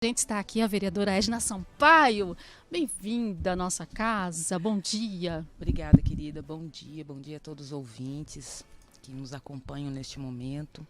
A gente está aqui, a vereadora Edna Sampaio. Bem-vinda à nossa casa, bom dia. Obrigada, querida, bom dia a todos os ouvintes que nos acompanham neste momento.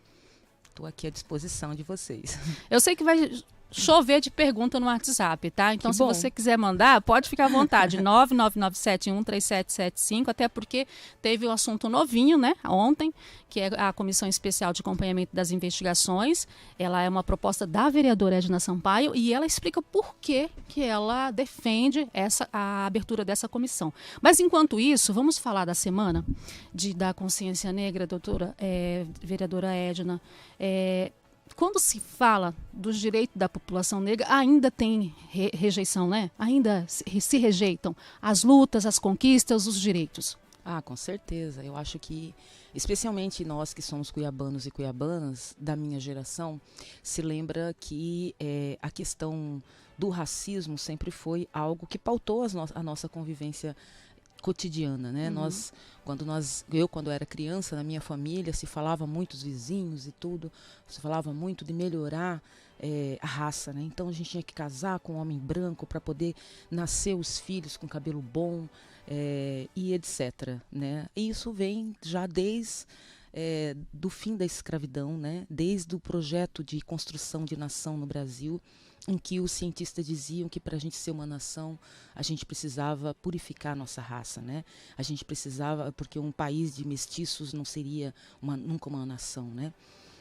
Estou aqui à disposição de vocês. Eu sei que vai chover de pergunta no WhatsApp, tá? Então, Que se bom. você quiser mandar, pode ficar à vontade, 999713775, até porque teve um assunto novinho, né, ontem, que é a Comissão Especial de Acompanhamento das Investigações. Ela é uma proposta da vereadora Edna Sampaio e ela explica por que ela defende a abertura dessa comissão. Mas, enquanto isso, vamos falar da semana da consciência negra, vereadora Edna. Quando se fala dos direitos da população negra, ainda tem rejeição, né? Ainda se rejeitam as lutas, as conquistas, os direitos. Ah, com certeza. Eu acho que, especialmente nós que somos cuiabanos e cuiabanas, da minha geração, se lembra que a questão do racismo sempre foi algo que pautou a nossa convivência cotidiana, né? Uhum. Quando era criança, na minha família, se falava muito dos vizinhos e tudo, se falava muito de melhorar a raça, né? Então a gente tinha que casar com um homem branco para poder nascer os filhos com cabelo bom e etc, né? E isso vem já desde do fim da escravidão, né? Desde o projeto de construção de nação no Brasil, em que os cientistas diziam que para a gente ser uma nação, a gente precisava purificar a nossa raça, né? A gente precisava, porque um país de mestiços não seria nunca uma nação, né?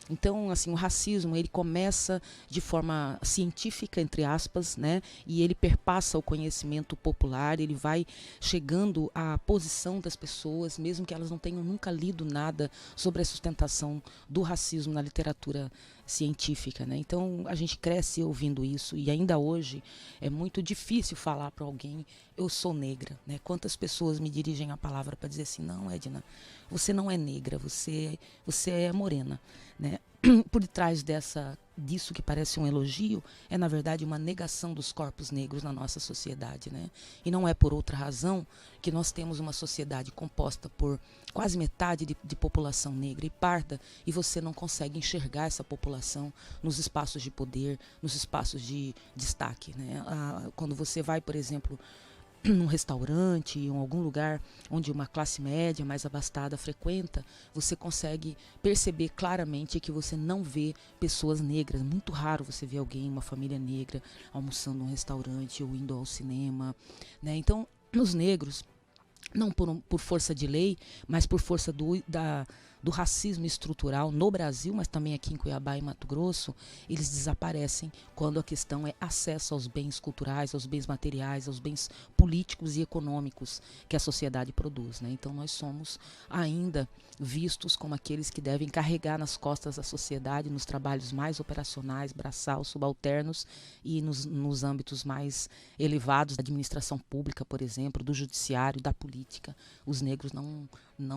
Então, assim, o racismo, ele começa de forma científica, entre aspas, né? E ele perpassa o conhecimento popular, ele vai chegando à posição das pessoas, mesmo que elas não tenham nunca lido nada sobre a sustentação do racismo na literatura científica, né? Então, a gente cresce ouvindo isso e ainda hoje é muito difícil falar para alguém, eu sou negra, né? Quantas pessoas me dirigem a palavra para dizer assim, não, Edna, você não é negra, você é morena, né? Por detrás disso que parece um elogio, é na verdade uma negação dos corpos negros na nossa sociedade, né? E não é por outra razão que nós temos uma sociedade composta por quase metade de população negra e parda, e você não consegue enxergar essa população nos espaços de poder, nos espaços de destaque, né? Quando você vai, por exemplo, num restaurante, em algum lugar onde uma classe média mais abastada frequenta, você consegue perceber claramente que você não vê pessoas negras. Muito raro você ver alguém, uma família negra, almoçando num restaurante ou indo ao cinema, né? Então, os negros, não por força de lei, mas por força do racismo estrutural no Brasil, mas também aqui em Cuiabá e Mato Grosso, eles desaparecem quando a questão é acesso aos bens culturais, aos bens materiais, aos bens políticos e econômicos que a sociedade produz, né? Então nós somos ainda vistos como aqueles que devem carregar nas costas da sociedade nos trabalhos mais operacionais, braçal, subalternos e nos âmbitos mais elevados da administração pública, por exemplo, do judiciário, da política. Os negros não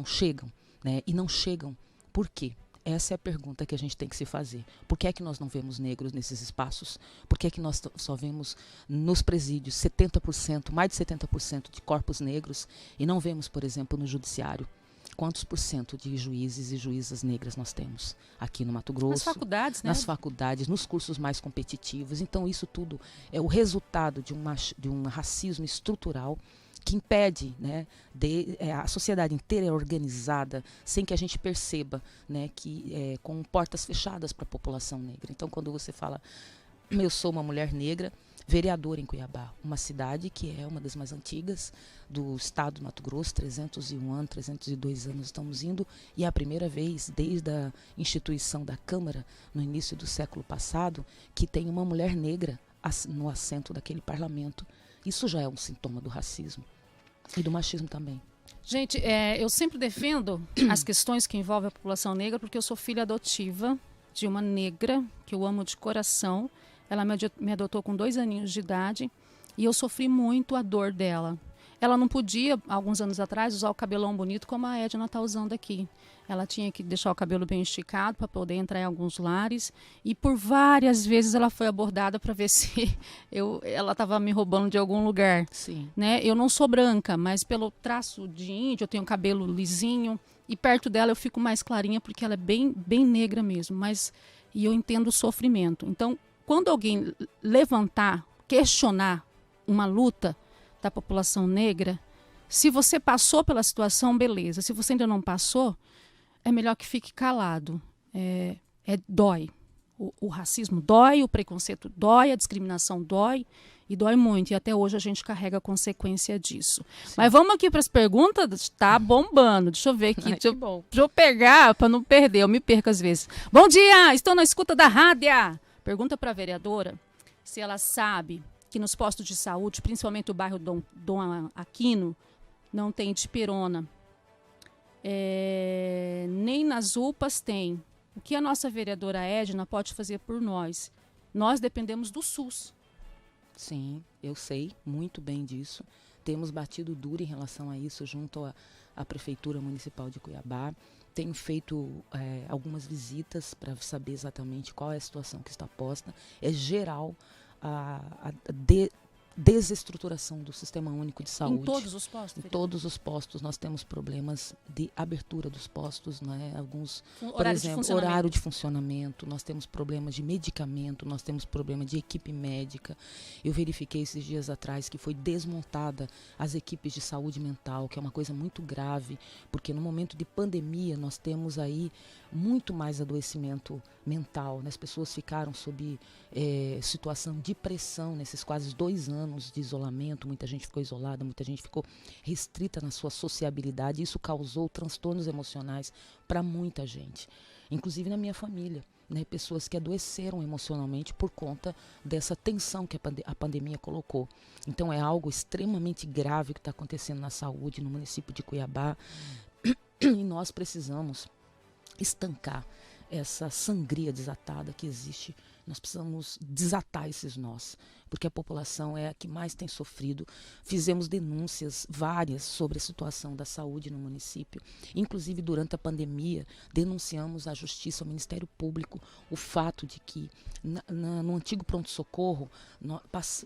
chegam. Né? E não chegam. Por quê? Essa é a pergunta que a gente tem que se fazer. Por que é que nós não vemos negros nesses espaços? Por que é que nós só vemos nos presídios 70%, mais de 70% de corpos negros e não vemos, por exemplo, no judiciário? Quantos por cento de juízes e juízas negras nós temos aqui no Mato Grosso? Nas faculdades, né? Nas faculdades, nos cursos mais competitivos. Então isso tudo é o resultado de um racismo estrutural que impede, né, a sociedade inteira é organizada sem que a gente perceba, né, que com portas fechadas para a população negra. Então, quando você fala, eu sou uma mulher negra, vereadora em Cuiabá, uma cidade que é uma das mais antigas do estado do Mato Grosso, 301 anos, 302 anos estamos indo, e é a primeira vez desde a instituição da Câmara, no início do século passado, que tem uma mulher negra no assento daquele parlamento. Isso já é um sintoma do racismo e do machismo também. Gente, eu sempre defendo as questões que envolvem a população negra porque eu sou filha adotiva de uma negra que eu amo de coração. Ela me adotou com 2 aninhos de idade e eu sofri muito a dor dela. Ela não podia, alguns anos atrás, usar o cabelão bonito como a Edna está usando aqui. Ela tinha que deixar o cabelo bem esticado para poder entrar em alguns lares. E por várias vezes ela foi abordada para ver se ela estava me roubando de algum lugar. Sim. Né? Eu não sou branca, mas pelo traço de índio, eu tenho cabelo lisinho. E perto dela eu fico mais clarinha porque ela é bem, bem negra mesmo. E eu entendo o sofrimento. Então, quando alguém levantar, questionar uma luta da população negra, se você passou pela situação, beleza. Se você ainda não passou, é melhor que fique calado. Dói. O racismo dói, o preconceito dói, a discriminação dói, e dói muito. E até hoje a gente carrega a consequência disso. Sim. Mas vamos aqui para as perguntas. Tá bombando. Deixa eu ver aqui. Deixa eu pegar para não perder. Eu me perco às vezes. Bom dia! Estou na escuta da rádio. Pergunta para a vereadora se ela sabe que nos postos de saúde, principalmente o bairro Dom Aquino, não tem dipirona. Nem nas UPAs tem. O que a nossa vereadora Edna pode fazer por nós? Nós dependemos do SUS. Sim, eu sei muito bem disso. Temos batido duro em relação a isso junto à Prefeitura Municipal de Cuiabá. Tenho feito algumas visitas para saber exatamente qual é a situação que está posta. É geral a desestruturação do Sistema Único de Saúde. Em todos os postos? Em todos os postos nós temos problemas de abertura dos postos, né? Alguns, por exemplo, horário de funcionamento, nós temos problemas de medicamento, nós temos problema de equipe médica. Eu verifiquei esses dias atrás que foi desmontada as equipes de saúde mental, que é uma coisa muito grave, porque no momento de pandemia nós temos aí muito mais adoecimento mental, né? As pessoas ficaram sob situação de pressão nesses quase 2 anos de isolamento, muita gente ficou isolada, muita gente ficou restrita na sua sociabilidade, isso causou transtornos emocionais para muita gente, inclusive na minha família, né? Pessoas que adoeceram emocionalmente por conta dessa tensão que a pandemia colocou. Então é algo extremamente grave que está acontecendo na saúde no município de Cuiabá e nós precisamos estancar essa sangria desatada que existe. Nós precisamos desatar esses nós, porque a população é a que mais tem sofrido. Fizemos denúncias várias sobre a situação da saúde no município. Inclusive, durante a pandemia, denunciamos à Justiça, ao Ministério Público, o fato de que no antigo pronto-socorro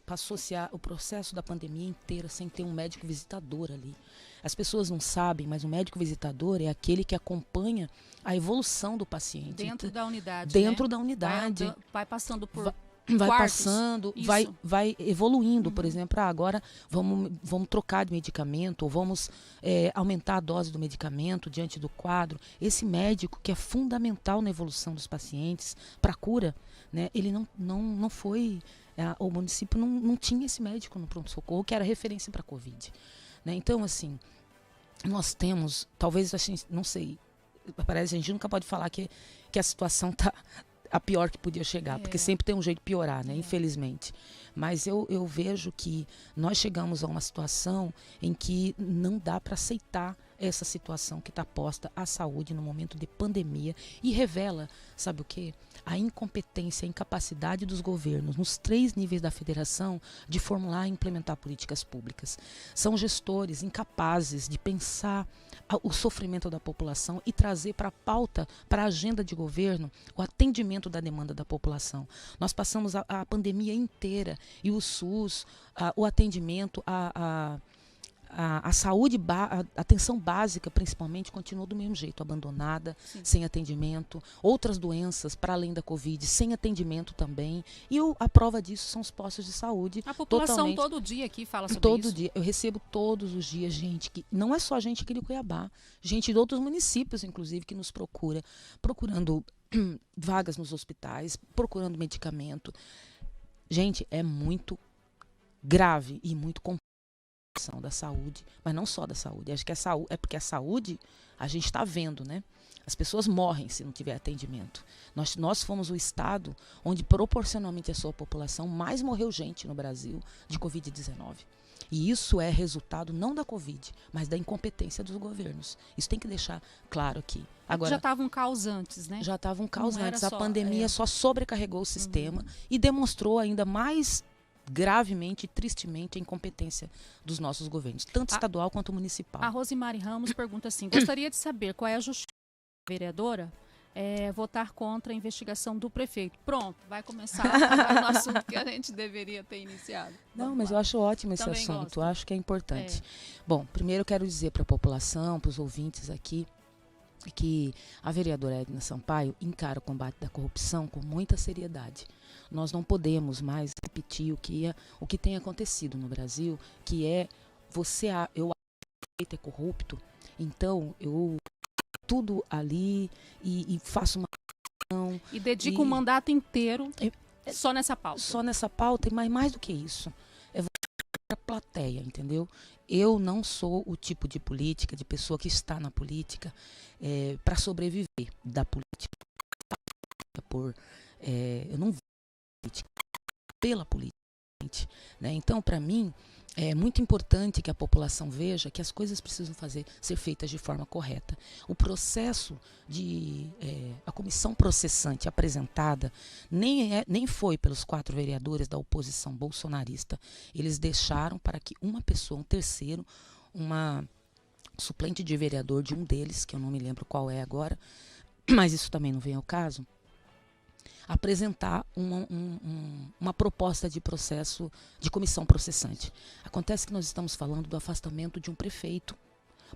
passou-se o processo da pandemia inteira sem ter um médico visitador ali. As pessoas não sabem, mas o médico visitador é aquele que acompanha a evolução do paciente. Dentro da unidade, Dentro da unidade. Vai passando por vai quartos. Passando, vai evoluindo. Por exemplo, agora vamos trocar de medicamento, ou vamos aumentar a dose do medicamento diante do quadro. Esse médico, que é fundamental na evolução dos pacientes, para a cura, né, ele não foi... o município não tinha esse médico no pronto-socorro, que era referência para a Covid. Né? Então, assim, nós temos, talvez, assim, não sei, parece que a gente nunca pode falar que a situação está a pior que podia chegar, porque sempre tem um jeito de piorar, né? Infelizmente. Mas eu vejo que nós chegamos a uma situação em que não dá para aceitar essa situação que está posta à saúde no momento de pandemia e revela, sabe o quê? A incompetência, a incapacidade dos governos, nos 3 níveis da federação, de formular e implementar políticas públicas. São gestores incapazes de pensar o sofrimento da população e trazer para a pauta, para a agenda de governo, o atendimento da demanda da população. Nós passamos a pandemia inteira e o SUS, o atendimento, a saúde, a atenção básica, principalmente, continuou do mesmo jeito, abandonada, sim, sem atendimento. Outras doenças, para além da Covid, sem atendimento também. E a prova disso são os postos de saúde. A população todo dia aqui fala sobre todo isso. Todo dia. Eu recebo todos os dias gente que... Não é só gente aqui de Cuiabá. Gente de outros municípios, inclusive, que nos procurando vagas nos hospitais, procurando medicamento. Gente, é muito grave e muito complexo da saúde, mas não só da saúde. Acho que é porque a saúde a gente está vendo, né? As pessoas morrem se não tiver atendimento. Nós fomos o estado onde, proporcionalmente à sua população, mais morreu gente no Brasil de Covid-19. E isso é resultado não da Covid, mas da incompetência dos governos. Isso tem que deixar claro aqui. Agora, já estava um caos antes, né? Já estava um caos antes. A pandemia só sobrecarregou o sistema e demonstrou ainda mais gravemente e tristemente a incompetência dos nossos governos, tanto estadual quanto municipal. A Rosemary Ramos pergunta assim: gostaria de saber qual é a justificativa da vereadora votar contra a investigação do prefeito. Pronto, vai começar no assunto que a gente deveria ter iniciado. Não, mas eu acho ótimo esse assunto, acho que é importante. Bom, primeiro eu quero dizer para a população, para os ouvintes aqui, que a vereadora Edna Sampaio encara o combate da corrupção com muita seriedade. Nós não podemos mais repetir o que tem acontecido no Brasil, que é eu acho que é corrupto, então eu tudo ali e faço uma ação. E dedica um mandato inteiro só nessa pauta. Só nessa pauta, mas mais do que isso. É a plateia, entendeu? Eu não sou o tipo de política, de pessoa que está na política para sobreviver da política. Eu não vivo política, pela política. Né? Então, para mim, é muito importante que a população veja que as coisas precisam ser feitas de forma correta. O processo a comissão processante apresentada nem foi pelos 4 vereadores da oposição bolsonarista. Eles deixaram para que uma pessoa, um terceiro, uma suplente de vereador de um deles, que eu não me lembro qual é agora, mas isso também não vem ao caso, apresentar uma proposta de processo de comissão processante. Acontece que nós estamos falando do afastamento de um prefeito.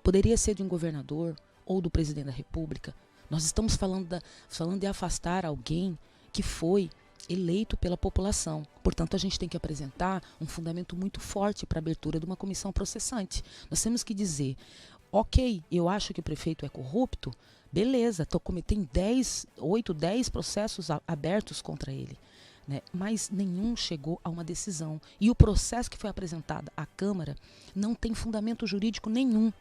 Poderia ser de um governador ou do presidente da República. Nós estamos falando de afastar alguém que foi eleito pela população. Portanto, a gente tem que apresentar um fundamento muito forte para a abertura de uma comissão processante. Nós temos que dizer, ok, eu acho que o prefeito é corrupto, beleza, tem 8, 10 processos abertos contra ele, né? Mas nenhum chegou a uma decisão. E o processo que foi apresentado à Câmara não tem fundamento jurídico nenhum.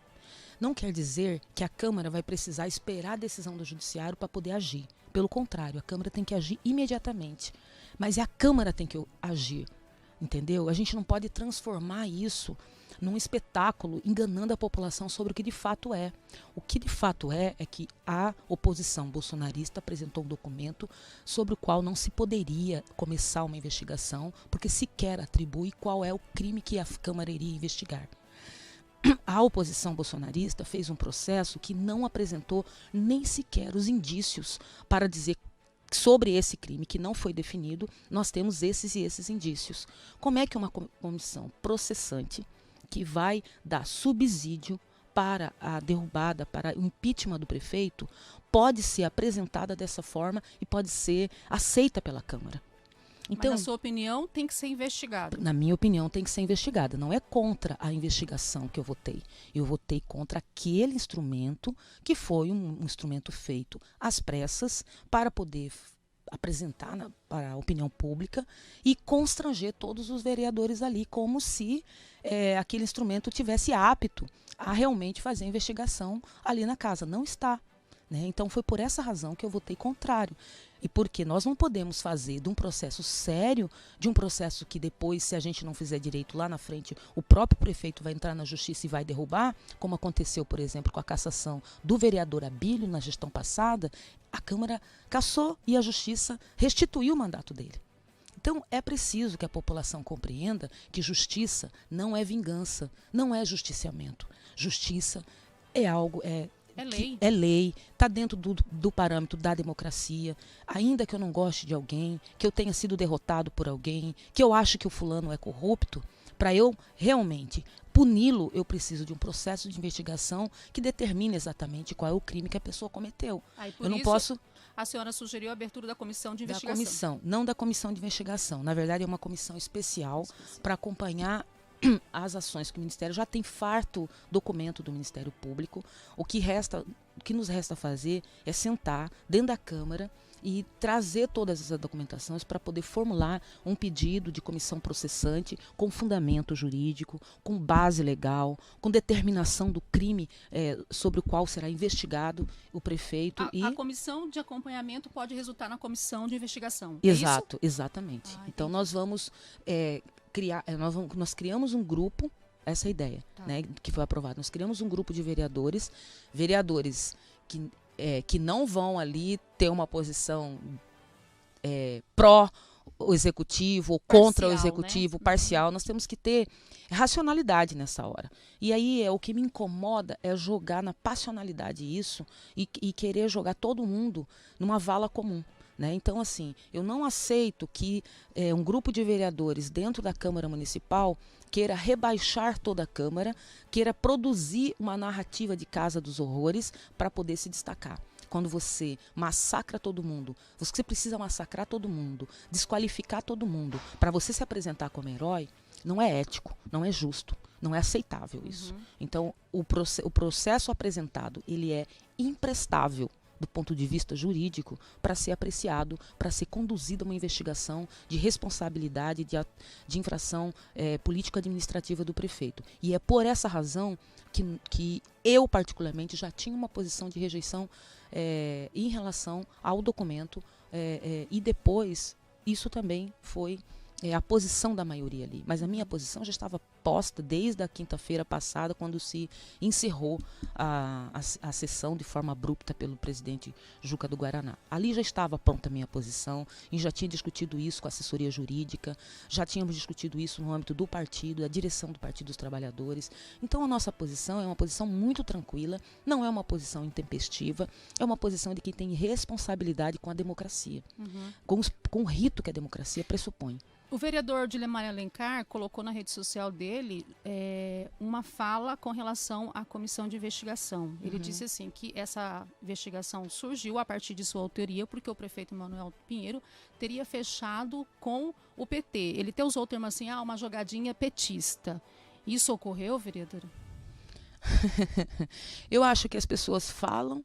Não quer dizer que a Câmara vai precisar esperar a decisão do Judiciário para poder agir. Pelo contrário, a Câmara tem que agir imediatamente. Mas a Câmara tem que agir, entendeu? A gente não pode transformar isso num espetáculo, enganando a população sobre o que de fato é. O que de fato é que a oposição bolsonarista apresentou um documento sobre o qual não se poderia começar uma investigação, porque sequer atribui qual é o crime que a Câmara iria investigar. A oposição bolsonarista fez um processo que não apresentou nem sequer os indícios para dizer sobre esse crime que não foi definido, nós temos esses e esses indícios. Como é que uma comissão processante que vai dar subsídio para a derrubada, para o impeachment do prefeito, pode ser apresentada dessa forma e pode ser aceita pela Câmara? Então, mas, na sua opinião, tem que ser investigada? Na minha opinião, tem que ser investigada. Não é contra a investigação que eu votei. Eu votei contra aquele instrumento que foi um instrumento feito às pressas para poder apresentar para a opinião pública e constranger todos os vereadores ali, como se aquele instrumento tivesse apto a realmente fazer a investigação ali na casa. Não está. Né? Então foi por essa razão que eu votei contrário. E porque nós não podemos fazer de um processo sério, de um processo que depois, se a gente não fizer direito lá na frente, o próprio prefeito vai entrar na justiça e vai derrubar, como aconteceu, por exemplo, com a cassação do vereador Abílio na gestão passada, a Câmara cassou e a justiça restituiu o mandato dele. Então é preciso que a população compreenda que justiça não é vingança, não é justiciamento. Justiça é algo... É lei, está dentro do parâmetro da democracia. Ainda que eu não goste de alguém, que eu tenha sido derrotado por alguém, que eu acho que o fulano é corrupto, para eu realmente puni-lo, eu preciso de um processo de investigação que determine exatamente qual é o crime que a pessoa cometeu. Eu não posso... A senhora sugeriu a abertura da comissão de investigação. Da comissão, não da comissão de investigação. Na verdade, é uma comissão especial para acompanhar as ações que o Ministério já tem farto documento do Ministério Público. O que nos resta fazer é sentar dentro da Câmara e trazer todas essas documentações para poder formular um pedido de comissão processante com fundamento jurídico, com base legal, com determinação do crime sobre o qual será investigado o prefeito. A comissão de acompanhamento pode resultar na comissão de investigação. Exato, exatamente. Então nós vamos nós criamos um grupo, essa é a ideia, né, que foi aprovado. Nós criamos um grupo de vereadores que não vão ali ter uma posição pró o executivo ou contra o executivo, né? Parcial. Nós temos que ter racionalidade nessa hora. E aí o que me incomoda é jogar na passionalidade isso e querer jogar todo mundo numa vala comum. né? Então, assim, eu não aceito que um grupo de vereadores dentro da Câmara Municipal queira rebaixar toda a Câmara, queira produzir uma narrativa de Casa dos Horrores para poder se destacar. Quando você massacra todo mundo, você precisa massacrar todo mundo, desqualificar todo mundo, para você se apresentar como herói, não é ético, não é justo, não é aceitável isso. Então, o processo apresentado, ele é imprestável do ponto de vista jurídico para ser apreciado, para ser conduzida uma investigação de responsabilidade de infração político-administrativa do prefeito. E é por essa razão que eu, particularmente, já tinha uma posição de rejeição em relação ao documento e depois isso também foi a posição da maioria ali. Mas a minha posição já estava posta desde a quinta-feira passada, quando se encerrou a sessão de forma abrupta pelo presidente Juca do Guaraná. Ali já estava pronta a minha posição, e já tinha discutido isso com a assessoria jurídica, já tínhamos discutido isso no âmbito do partido, da direção do Partido dos Trabalhadores. Então a nossa posição é uma posição muito tranquila, não é uma posição intempestiva, é uma posição de quem tem responsabilidade com a democracia, com o rito que a democracia pressupõe. O vereador Dilemar Alencar colocou na rede social dele uma fala com relação à comissão de investigação. Ele disse assim que essa investigação surgiu a partir de sua autoria porque o prefeito Manuel Pinheiro teria fechado com o PT. Ele até usou o termo assim, uma jogadinha petista. Isso ocorreu, vereadora? Eu acho que as pessoas falam,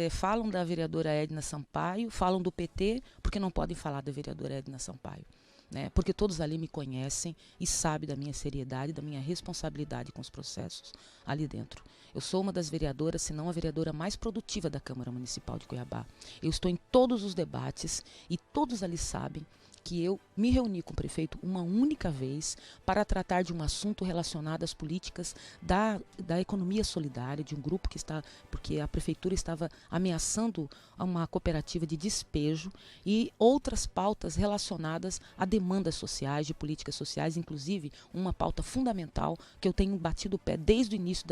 falam da vereadora Edna Sampaio, falam do PT, porque não podem falar da vereadora Edna Sampaio, né? Porque todos ali me conhecem e sabem da minha seriedade, da minha responsabilidade com os processos ali dentro. Eu sou uma das vereadoras, se não a vereadora mais produtiva da Câmara Municipal de Cuiabá. Eu estou em todos os debates e todos ali sabem que eu me reuni com o prefeito uma única vez para tratar de um assunto relacionado às políticas da economia solidária, de um grupo que está, porque a prefeitura estava ameaçando uma cooperativa de despejo e outras pautas relacionadas a demandas sociais, de políticas sociais, inclusive uma pauta fundamental que eu tenho batido o pé desde o início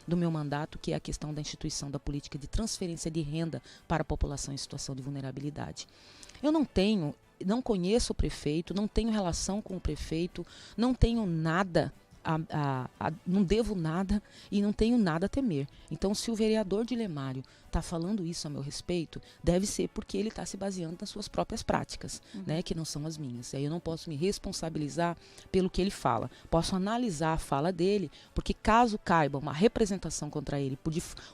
do meu mandato, que é a questão da instituição da política de transferência de renda para a população em situação de vulnerabilidade. Eu não conheço o prefeito, não tenho relação com o prefeito, não tenho nada, não devo nada e não tenho nada a temer. Então, se o vereador Dilemário está falando isso a meu respeito, deve ser porque ele está se baseando nas suas próprias práticas, né, que não são as minhas. E aí eu não posso me responsabilizar pelo que ele fala. Posso analisar a fala dele, porque caso caiba uma representação contra ele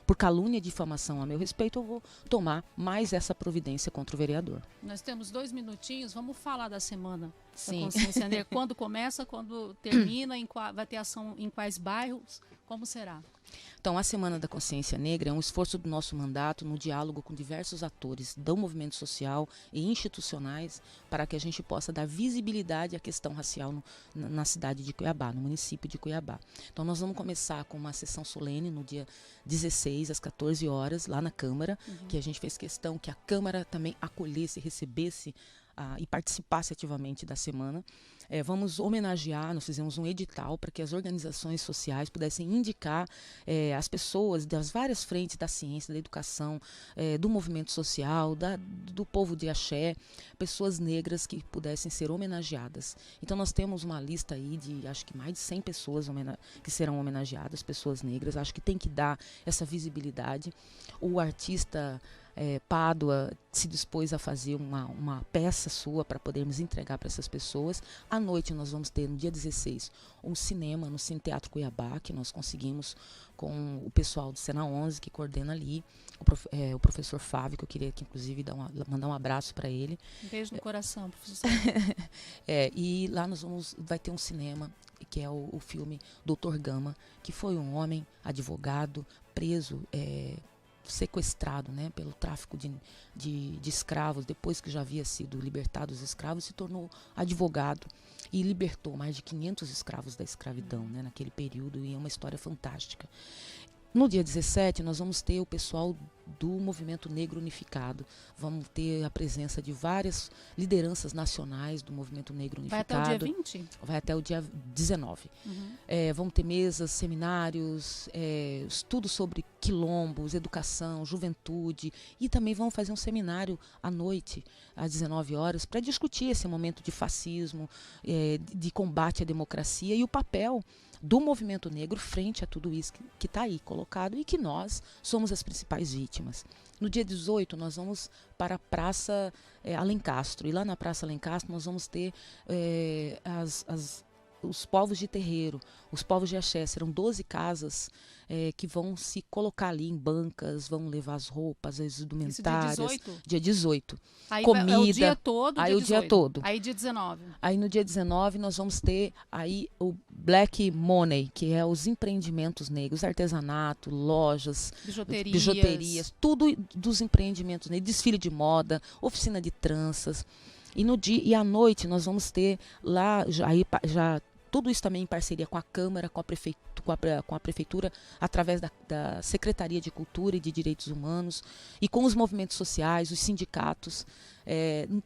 por calúnia e difamação a meu respeito, eu vou tomar mais essa providência contra o vereador. Nós temos 2 minutinhos, vamos falar da semana Sim. da Consciência Negra. Quando começa, quando termina, vai ter ação em quais bairros, como será? Então, a Semana da Consciência Negra é um esforço do nosso mandato no diálogo com diversos atores do movimento social e institucionais para que a gente possa dar visibilidade à questão racial na cidade de Cuiabá, no município de Cuiabá. Então, nós vamos começar com uma sessão solene no dia 16, às 14 horas, lá na Câmara, que a gente fez questão que a Câmara também acolhesse, recebesse e participasse ativamente da semana. Vamos homenagear, nós fizemos um edital para que as organizações sociais pudessem indicar as pessoas das várias frentes da ciência, da educação, do movimento social, do povo de axé, pessoas negras que pudessem ser homenageadas. Então nós temos uma lista aí de acho que mais de 100 pessoas que serão homenageadas, pessoas negras. Acho que tem que dar essa visibilidade. O artista Pádua se dispôs a fazer uma peça sua para podermos entregar para essas pessoas. À noite nós vamos ter, no dia 16, um cinema no Cine Teatro Cuiabá, que nós conseguimos com o pessoal do Sena 11, que coordena ali, o professor Fábio, que eu queria inclusive mandar um abraço para ele. Um beijo no coração, professor. E lá vai ter um cinema, que é o filme Doutor Gama, que foi um homem advogado, preso, sequestrado, né, pelo tráfico de escravos, depois que já havia sido libertado os escravos, se tornou advogado e libertou mais de 500 escravos da escravidão, né, naquele período, e é uma história fantástica. No dia 17, nós vamos ter o pessoal do Movimento Negro Unificado. Vamos ter a presença de várias lideranças nacionais do Movimento Negro Unificado. Vai até o dia 20? Vai até o dia 19. Vamos ter mesas, seminários, estudo sobre quilombos, educação, juventude, e também vamos fazer um seminário à noite, às 19 horas, para discutir esse momento de fascismo, de combate à democracia e o papel do movimento negro frente a tudo isso que está aí colocado e que nós somos as principais vítimas. No dia 18, nós vamos para a Praça Alencastro, e lá na Praça Alencastro nós vamos ter os povos de terreiro, os povos de axé. Serão 12 casas que vão se colocar ali em bancas, vão levar as roupas, as indumentárias. Isso dia 18? Dia 18. Aí comida. É o dia todo, aí dia o dia todo. Aí dia 19. Aí no dia 19 nós vamos ter aí o Black Money, que é os empreendimentos negros, artesanato, lojas, bijuterias, tudo dos empreendimentos negros, desfile de moda, oficina de tranças. E à noite nós vamos ter lá, já tudo isso também em parceria com a Câmara, com a Prefeitura, através da Secretaria de Cultura e de Direitos Humanos, e com os movimentos sociais, os sindicatos.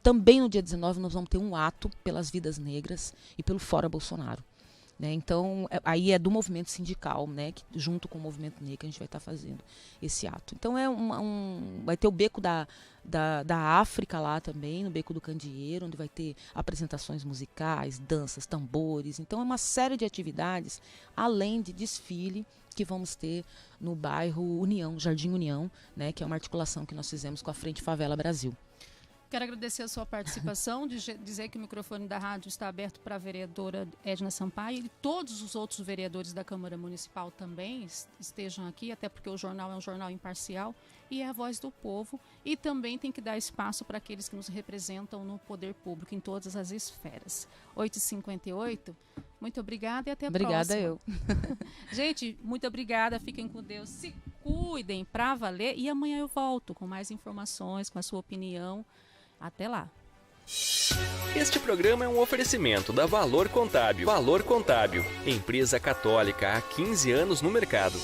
Também no dia 19 nós vamos ter um ato pelas vidas negras e pelo Fora Bolsonaro. Né? Então, aí é do movimento sindical, né? Que, junto com o movimento negro, a gente vai estar fazendo esse ato. Então, vai ter o Beco da África lá também, no Beco do Candeeiro, onde vai ter apresentações musicais, danças, tambores. Então, é uma série de atividades, além de desfile, que vamos ter no bairro União, Jardim União, né? Que é uma articulação que nós fizemos com a Frente Favela Brasil. Quero agradecer a sua participação, dizer que o microfone da rádio está aberto para a vereadora Edna Sampaio e todos os outros vereadores da Câmara Municipal também estejam aqui, até porque o jornal é um jornal imparcial e é a voz do povo, e também tem que dar espaço para aqueles que nos representam no poder público em todas as esferas. 8h58, muito obrigada e até a próxima. Obrigada eu. Gente, muito obrigada, fiquem com Deus, se cuidem pra valer, e amanhã eu volto com mais informações, com a sua opinião. Até lá. Este programa é um oferecimento da Valor Contábil. Valor Contábil, empresa católica há 15 anos no mercado.